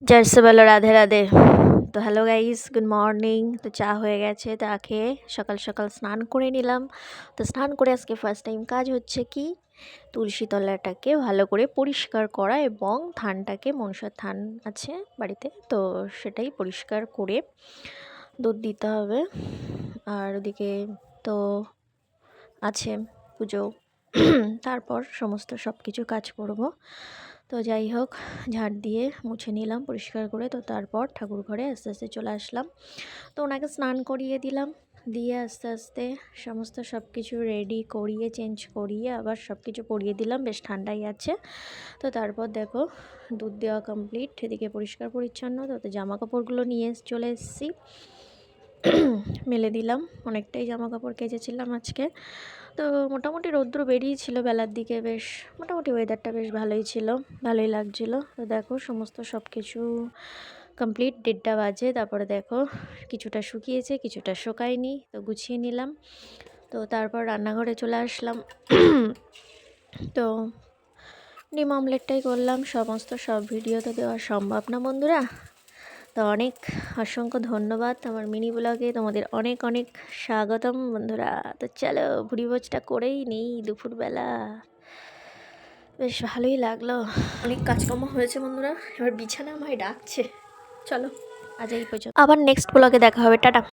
जय से बोलो राधे राधे। তো হ্যালো গাইস, গুড মর্নিং। তো চা হয়ে গেছে, চা খেয়ে সকাল সকাল স্নান করে নিলাম। তো স্নান করে আজকে ফার্স্ট টাইম কাজ হচ্ছে কি, তুলসী তলাটাকে ভালো করে পরিষ্কার করা এবং থানটাকে, মনসার থান আছে বাড়িতে, তো সেটাই পরিষ্কার করে দুধ দিতে হবে। আর ওদিকে তো আছে পুজো, তারপর সমস্ত সব কিছু কাজ করব। তো যাই হোক, ঝাড় দিয়ে মুছে নিলাম পরিষ্কার করে। তো তারপর ঠাকুর ঘরে আস্তে আস্তে চলে আসলাম। তো ওনাকে স্নান করিয়ে দিলাম, দিয়ে আস্তে আস্তে সমস্ত সব কিছু রেডি করিয়ে, চেঞ্জ করিয়ে আবার সব কিছু পরিয়ে দিলাম, বেশ ঠান্ডাই আছে। তো তারপর দেখো দুধ দেওয়া কমপ্লিট, এদিকে পরিষ্কার পরিচ্ছন্ন। তো জামা কাপড়গুলো নিয়ে চলে এসেছি, মেলে দিলাম। অনেকটাই জামা কাপড় কেচেছিলাম আজকে। তো মোটামুটি রৌদ্র বেরিয়েছিল বেলার দিকে, বেশ মোটামুটি ওয়েদারটা বেশ ভালোই ছিল, ভালোই লাগছিলো। তো দেখো সমস্ত সব কিছু কমপ্লিট, 1:30 বাজে। তারপরে দেখো কিছুটা শুকিয়েছে, কিছুটা শুকায়নি, তো গুছিয়ে নিলাম। তো তারপর রান্নাঘরে চলে আসলাম। তো ডিম অমলেটটাই করলাম। সমস্ত সব ভিডিও তো দেওয়া সম্ভব না বন্ধুরা, তো অনেক অসংখ্য ধন্যবাদ আমার মিনি ব্লগে, তোমাদের অনেক অনেক স্বাগতম বন্ধুরা। তো চলো ভুড়ি ভোজটা করেই নেই দুপুরবেলা, বেশ ভালোই লাগলো। অনেক কাজকর্ম হয়েছে বন্ধুরা, এবার বিছানা আমায় ডাকছে। চলো আজ এই পর্যন্ত, আবার নেক্সট ব্লগে দেখা হবে, টাটা।